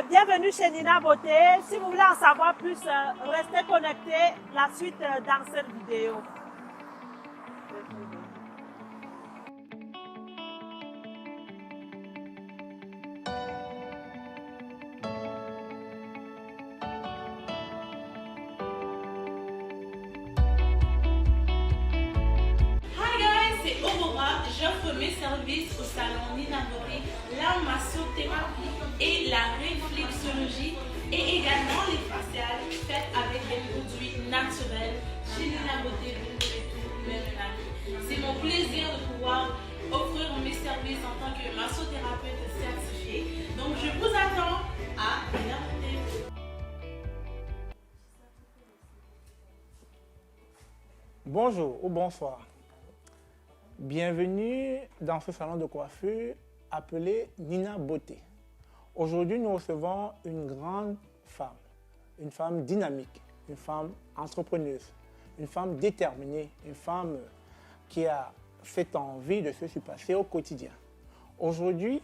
Bienvenue chez Nina Beauté. Si vous voulez en savoir plus, restez connectés. La suite dans cette vidéo. Hi guys, c'est Aurora. J'offre mes services au salon Nina Beauté, la massothérapie et la réflexologie et également les faciales faites avec des produits naturels. Chez Nina Beauté, vous pouvez tout, même un ami. C'est mon plaisir de pouvoir offrir mes services en tant que massothérapeute certifiée. Donc je vous attends à Nina Beauté. Bonjour ou bonsoir. Bienvenue dans ce salon de coiffure appelé Nina Beauté. Aujourd'hui, nous recevons une grande une femme dynamique, une femme entrepreneuse, une femme déterminée, une femme qui a cette envie de se surpasser au quotidien. Aujourd'hui,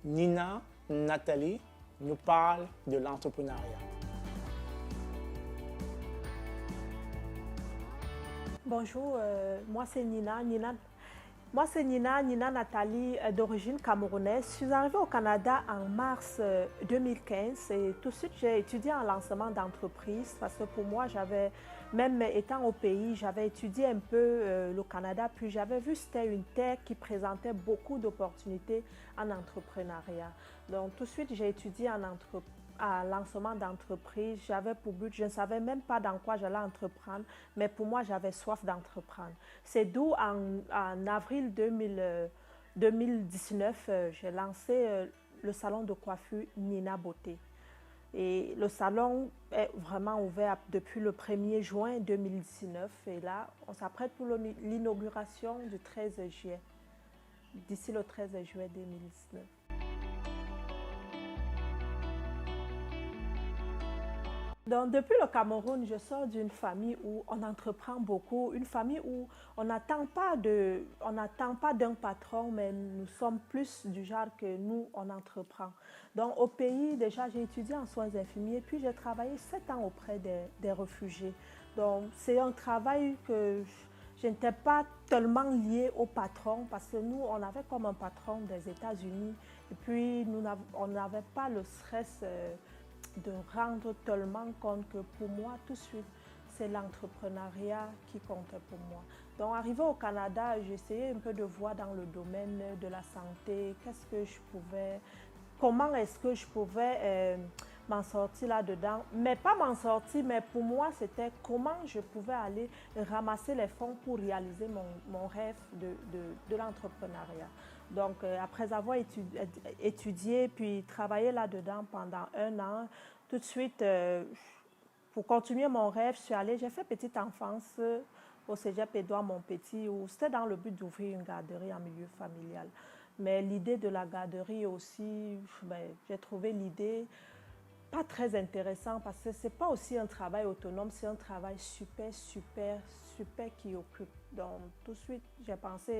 Nina Nathalie nous parle de l'entrepreneuriat. Bonjour, moi c'est Nina. Moi c'est Nina Nathalie d'origine camerounaise. Je suis arrivée au Canada en mars 2015 et tout de suite j'ai étudié en lancement d'entreprise parce que pour moi même étant au pays, j'avais étudié un peu le Canada puis j'avais vu que c'était une terre qui présentait beaucoup d'opportunités en entrepreneuriat. Donc tout de suite j'ai étudié en lancement d'entreprise. J'avais pour but, je ne savais même pas dans quoi j'allais entreprendre, mais pour moi, j'avais soif d'entreprendre. C'est d'où en avril 2019, j'ai lancé le salon de coiffure Nina Beauté. Et le salon est vraiment ouvert depuis le 1er juin 2019. Et là, on s'apprête pour l'inauguration du 13 juillet, d'ici le 13 juillet 2019. Donc, depuis le Cameroun, je sors d'une famille où on entreprend beaucoup, une famille où on n'attend pas d'un patron, mais nous sommes plus du genre que nous, on entreprend. Donc, au pays, déjà, j'ai étudié en soins infirmiers, puis j'ai travaillé 7 ans auprès des réfugiés. Donc, c'est un travail que je n'étais pas tellement liée au patron, parce que nous, on avait comme un patron des États-Unis, et puis on n'avait pas le stress de rendre tellement compte que pour moi, tout de suite, c'est l'entrepreneuriat qui comptait pour moi. Donc, arrivé au Canada, j'essayais un peu de voir dans le domaine de la santé, comment est-ce que je pouvais m'en sortir là-dedans. Mais pas m'en sortir, mais pour moi, c'était comment je pouvais aller ramasser les fonds pour réaliser mon rêve de l'entrepreneuriat. Donc, après avoir étudié puis travaillé là-dedans pendant 1 an, tout de suite, pour continuer mon rêve, j'ai fait petite enfance au cégep Édouard Montpetit, où c'était dans le but d'ouvrir une garderie en milieu familial. Mais l'idée de la garderie aussi, j'ai trouvé l'idée pas très intéressante parce que ce n'est pas aussi un travail autonome, c'est un travail super qui occupe. Donc, tout de suite,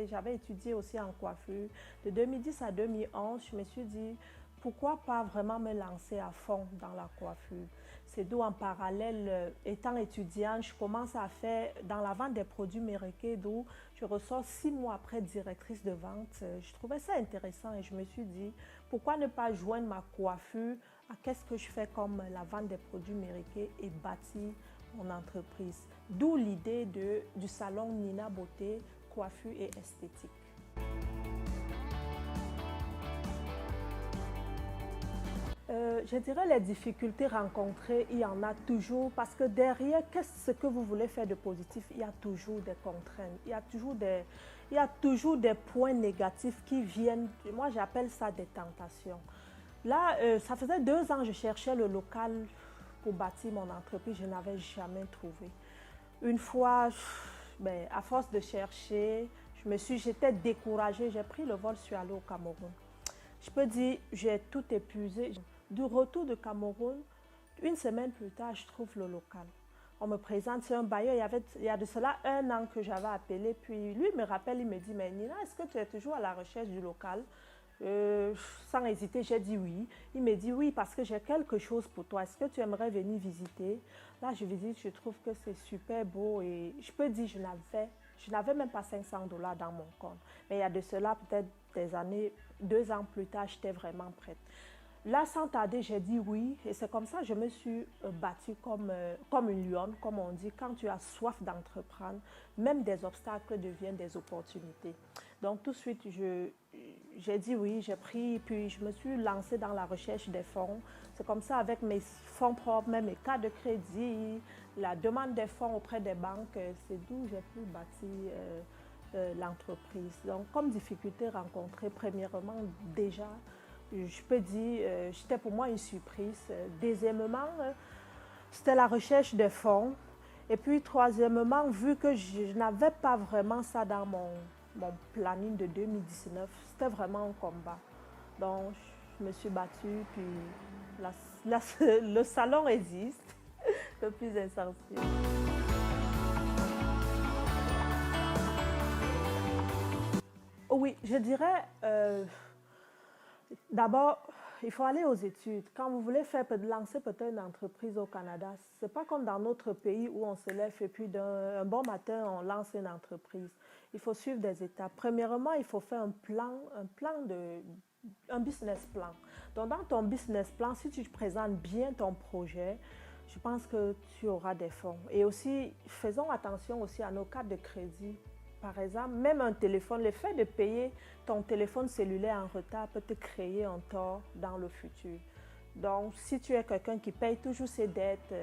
j'avais étudié aussi en coiffure. De 2010 à 2011, je me suis dit, pourquoi pas vraiment me lancer à fond dans la coiffure? C'est d'où, en parallèle, étant étudiante, je commence à faire dans la vente des produits mériqués, d'où je ressors 6 mois après directrice de vente. Je trouvais ça intéressant et je me suis dit, pourquoi ne pas joindre ma coiffure à qu'est-ce que je fais comme la vente des produits mériqués et bâtir mon entreprise. D'où l'idée du salon Nina Beauté, coiffure et esthétique. Je dirais les difficultés rencontrées, il y en a toujours parce que derrière, qu'est-ce que vous voulez faire de positif, il y a toujours des contraintes, il y a toujours des points négatifs qui viennent, moi j'appelle ça des tentations. Là, ça faisait 2 ans que je cherchais le local pour bâtir mon entreprise, je n'avais jamais trouvé. Une fois, à force de chercher, j'étais découragée, j'ai pris le vol, je suis allée au Cameroun. Je peux dire, j'ai tout épuisé. Du retour de Cameroun, 1 semaine plus tard, je trouve le local. On me présente, c'est un bailleur, il y a de cela 1 an que j'avais appelé, puis lui me rappelle, il me dit, mais Nina, est-ce que tu es toujours à la recherche du local? Sans hésiter, j'ai dit oui. Il me dit oui parce que j'ai quelque chose pour toi. Est-ce que tu aimerais venir visiter? Là, je visite, je trouve que c'est super beau et je peux dire je n'avais même pas 500 $ dans mon compte. Mais il y a de cela peut-être des années, 2 ans plus tard, j'étais vraiment prête. Là, sans tarder, j'ai dit oui et c'est comme ça que je me suis battue comme une lionne, comme on dit. Quand tu as soif d'entreprendre, même des obstacles deviennent des opportunités. Donc tout de suite, j'ai dit oui, j'ai pris, puis je me suis lancée dans la recherche des fonds. C'est comme ça, avec mes fonds propres, même mes cartes de crédit, la demande des fonds auprès des banques, c'est d'où j'ai pu bâtir l'entreprise. Donc comme difficulté rencontrée, premièrement, déjà, je peux dire, c'était pour moi une surprise. Deuxièmement, c'était la recherche des fonds. Et puis, troisièmement, vu que je n'avais pas vraiment ça dans mon planning de 2019, c'était vraiment un combat. Donc, je me suis battue, puis le salon existe, le plus essentiel. Oui, je dirais, d'abord, il faut aller aux études. Quand vous voulez lancer peut-être une entreprise au Canada, ce n'est pas comme dans notre pays où on se lève et puis d'un bon matin, on lance une entreprise. Il faut suivre des étapes. Premièrement, il faut faire un business plan. Donc, dans ton business plan, si tu présentes bien ton projet, je pense que tu auras des fonds. Et aussi, faisons attention aussi à nos cartes de crédit. Par exemple, même un téléphone, le fait de payer ton téléphone cellulaire en retard peut te créer un tort dans le futur. Donc, si tu es quelqu'un qui paye toujours ses dettes,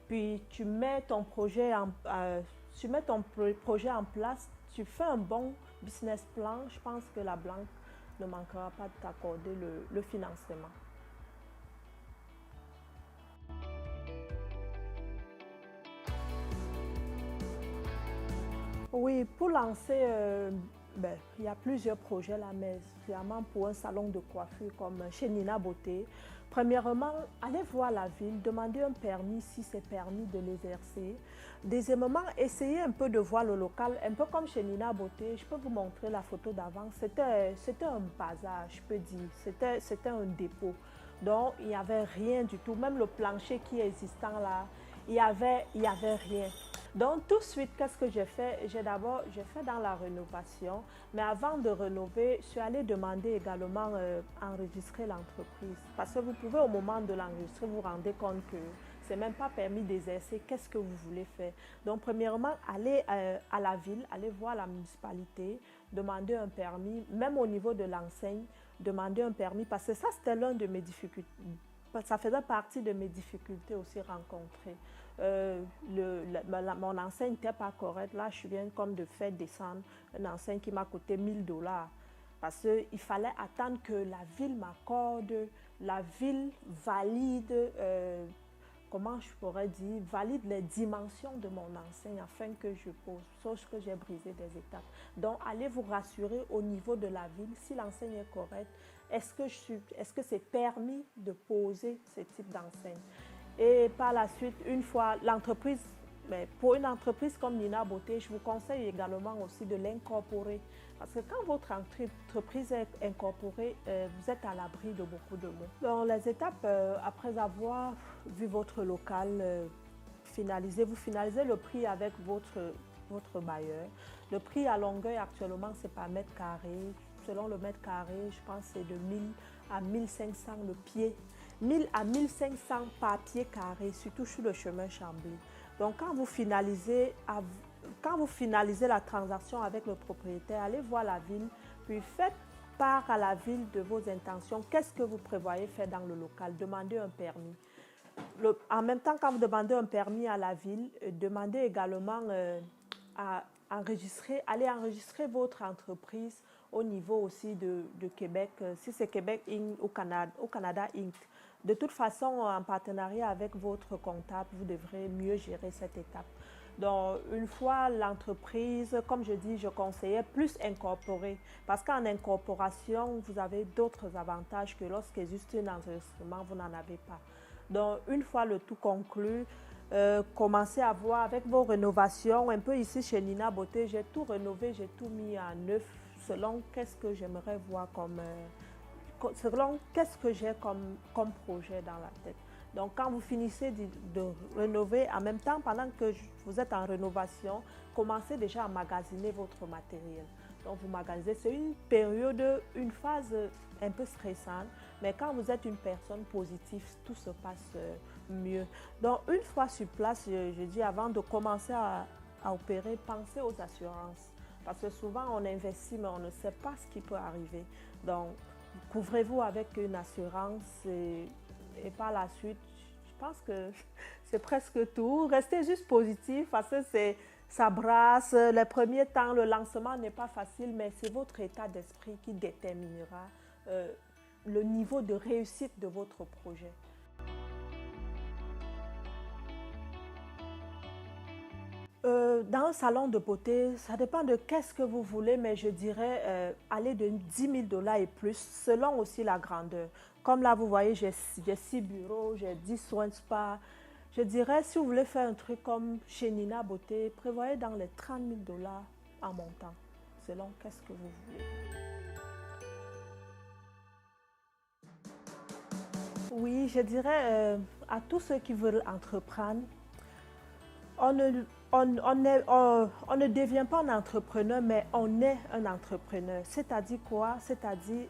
puis tu mets ton projet en place, tu fais un bon business plan, je pense que la banque ne manquera pas de t'accorder le financement. Oui, pour lancer, il y a plusieurs projets là, mais vraiment pour un salon de coiffure comme chez Nina Beauté. Premièrement, allez voir la ville, demandez un permis si c'est permis de l'exercer. Deuxièmement, essayez un peu de voir le local, un peu comme chez Nina Beauté. Je peux vous montrer la photo d'avant. C'était un bazar, je peux dire. C'était un dépôt. Donc, il n'y avait rien du tout. Même le plancher qui est existant là, il y avait rien. Donc, tout de suite, qu'est-ce que j'ai fait? J'ai fait dans la rénovation, mais avant de rénover, je suis allée demander également enregistrer l'entreprise. Parce que vous pouvez, au moment de l'enregistrer, vous rendre compte que ce n'est même pas permis d'exercer. Qu'est-ce que vous voulez faire? Donc, premièrement, allez à la ville, allez voir la municipalité, demander un permis, même au niveau de l'enseigne, demander un permis, parce que ça, c'était l'une de mes difficultés. Ça faisait partie de mes difficultés aussi rencontrées. Mon enseigne n'était pas correcte. Là, je viens comme de faire descendre une enseigne qui m'a coûté 1000 $. Parce qu'il fallait attendre que la ville m'accorde, la ville valide, comment je pourrais dire, valide les dimensions de mon enseigne afin que je pose, sauf que j'ai brisé des étapes. Donc, allez vous rassurer au niveau de la ville, si l'enseigne est correcte, est-ce que c'est permis de poser ce type d'enseigne? Et par la suite, une fois l'entreprise, pour une entreprise comme Nina Beauté, je vous conseille également aussi de l'incorporer. Parce que quand votre entreprise est incorporée, vous êtes à l'abri de beaucoup de mots. Dans les étapes, après avoir vu votre local vous finalisez le prix avec votre bailleur. Le prix à Longueuil actuellement, c'est par mètre carré. Selon le mètre carré, je pense que c'est de 1000 à 1500 le pied. 1000 à 1500 par pied carré, surtout sur le chemin Chambly. Donc, quand vous finalisez la transaction avec le propriétaire, allez voir la ville, puis faites part à la ville de vos intentions. Qu'est-ce que vous prévoyez faire dans le local? Demandez un permis. En même temps, quand vous demandez un permis à la ville, demandez également allez enregistrer votre entreprise au niveau aussi de Québec, si c'est Québec Inc. au Canada Inc. De toute façon, en partenariat avec votre comptable, vous devrez mieux gérer cette étape. Donc, une fois l'entreprise, comme je dis, je conseillais plus incorporer. Parce qu'en incorporation, vous avez d'autres avantages que lorsqu'il existe un enregistrement, vous n'en avez pas. Donc, une fois le tout conclu, commencez à voir avec vos rénovations. Un peu ici chez Nina Beauté, j'ai tout rénové, j'ai tout mis à neuf selon qu'est-ce que j'aimerais voir selon qu'est-ce que j'ai comme projet dans la tête. Donc, quand vous finissez de rénover, en même temps, pendant que vous êtes en rénovation, commencez déjà à magasiner votre matériel. Donc, vous magasinez. C'est une période, une phase un peu stressante, mais quand vous êtes une personne positive, tout se passe mieux. Donc, une fois sur place, je dis avant de commencer à opérer, pensez aux assurances. Parce que souvent, on investit, mais on ne sait pas ce qui peut arriver. Donc, couvrez-vous avec une assurance et par la suite, je pense que c'est presque tout. Restez juste positif parce que ça brasse. Les premiers temps, le lancement n'est pas facile, mais c'est votre état d'esprit qui déterminera le niveau de réussite de votre projet. Dans un salon de beauté, ça dépend de qu'est-ce que vous voulez, mais je dirais aller de 10 000 $ et plus, selon aussi la grandeur. Comme là, vous voyez, j'ai 6 bureaux, j'ai 10 soins de spa. Je dirais, si vous voulez faire un truc comme chez Nina Beauté, prévoyez dans les 30 000 $ en montant, selon qu'est-ce que vous voulez. Oui, je dirais à tous ceux qui veulent entreprendre, on ne devient pas un entrepreneur, mais on est un entrepreneur. C'est-à-dire quoi? C'est-à-dire,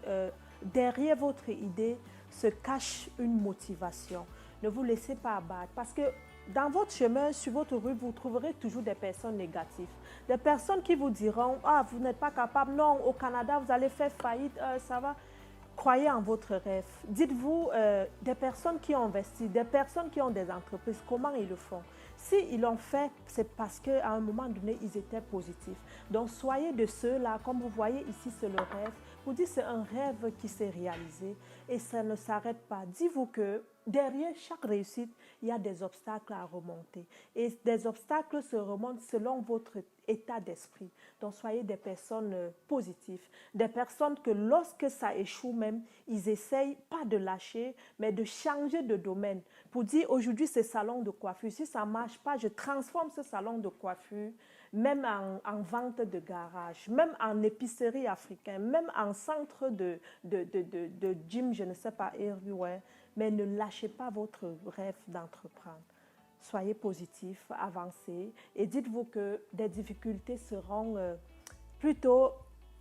derrière votre idée se cache une motivation. Ne vous laissez pas abattre parce que dans votre chemin, sur votre rue, vous trouverez toujours des personnes négatives. Des personnes qui vous diront « Ah, vous n'êtes pas capable. Non, au Canada, vous allez faire faillite. Ça va. » Croyez en votre rêve. Dites-vous, des personnes qui ont investi, des personnes qui ont des entreprises, comment ils le font? S'ils l'ont fait, c'est parce qu'à un moment donné, ils étaient positifs. Donc, soyez de ceux-là, comme vous voyez ici, c'est le rêve. Vous dites, c'est un rêve qui s'est réalisé et ça ne s'arrête pas. Dites-vous que derrière chaque réussite, il y a des obstacles à remonter. Et des obstacles se remontent selon votre état d'esprit. Donc, soyez des personnes positives, des personnes que lorsque ça échoue même, ils essayent pas de lâcher, mais de changer de domaine. Pour dire, aujourd'hui, c'est salon de coiffure. Si ça ne marche pas, je transforme ce salon de coiffure, même en vente de garage, même en épicerie africaine, même en centre de gym, je ne sais pas, everywhere. Mais ne lâchez pas votre rêve d'entreprendre. Soyez positif, avancez et dites-vous que des difficultés seront plutôt,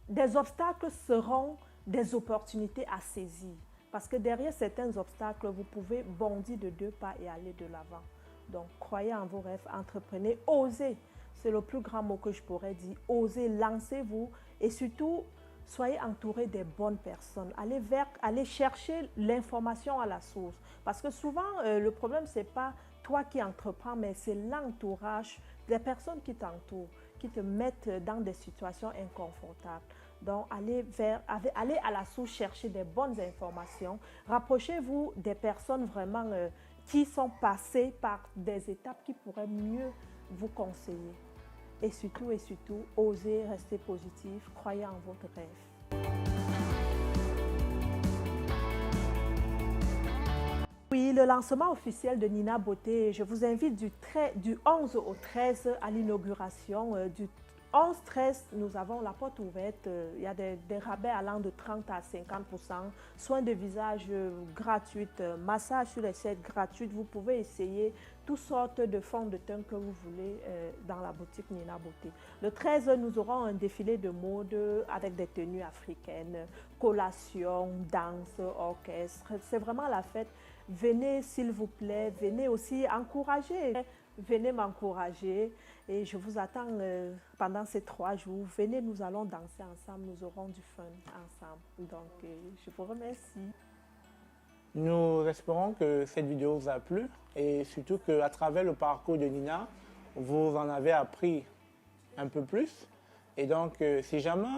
des obstacles seront des opportunités à saisir. Parce que derrière certains obstacles, vous pouvez bondir de 2 pas et aller de l'avant. Donc, croyez en vos rêves, entreprenez, osez. C'est le plus grand mot que je pourrais dire. Osez, lancez-vous et surtout, soyez entouré des bonnes personnes. Allez chercher l'information à la source. Parce que souvent, le problème, ce n'est pas toi qui entreprends, mais c'est l'entourage des personnes qui t'entourent, qui te mettent dans des situations inconfortables. Donc, allez à la source chercher des bonnes informations. Rapprochez-vous des personnes vraiment qui sont passées par des étapes qui pourraient mieux vous conseiller. Et surtout, osez rester positif, croyez en votre rêve. Oui, le lancement officiel de Nina Beauté, je vous invite du 11 au 13 à l'inauguration. Du 11-13, nous avons la porte ouverte. Il y a des rabais allant de 30 à 50%, soins de visage gratuits, massage sur les selles gratuits. Vous pouvez essayer toutes sortes de fonds de teint que vous voulez dans la boutique Nina Beauté. Le 13, nous aurons un défilé de mode avec des tenues africaines, collations, danse, orchestre. C'est vraiment la fête. Venez s'il vous plaît, venez aussi encourager. Venez m'encourager et je vous attends pendant ces 3 jours. Venez, nous allons danser ensemble, nous aurons du fun ensemble. Donc, je vous remercie. Nous espérons que cette vidéo vous a plu et surtout qu'à travers le parcours de Nina, vous en avez appris un peu plus. Et donc, si jamais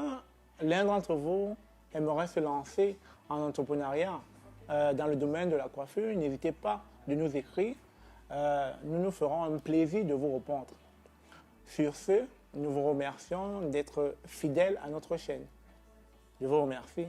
l'un d'entre vous aimerait se lancer en entrepreneuriat dans le domaine de la coiffure, n'hésitez pas de nous écrire. Nous nous ferons un plaisir de vous répondre. Sur ce, nous vous remercions d'être fidèles à notre chaîne. Je vous remercie.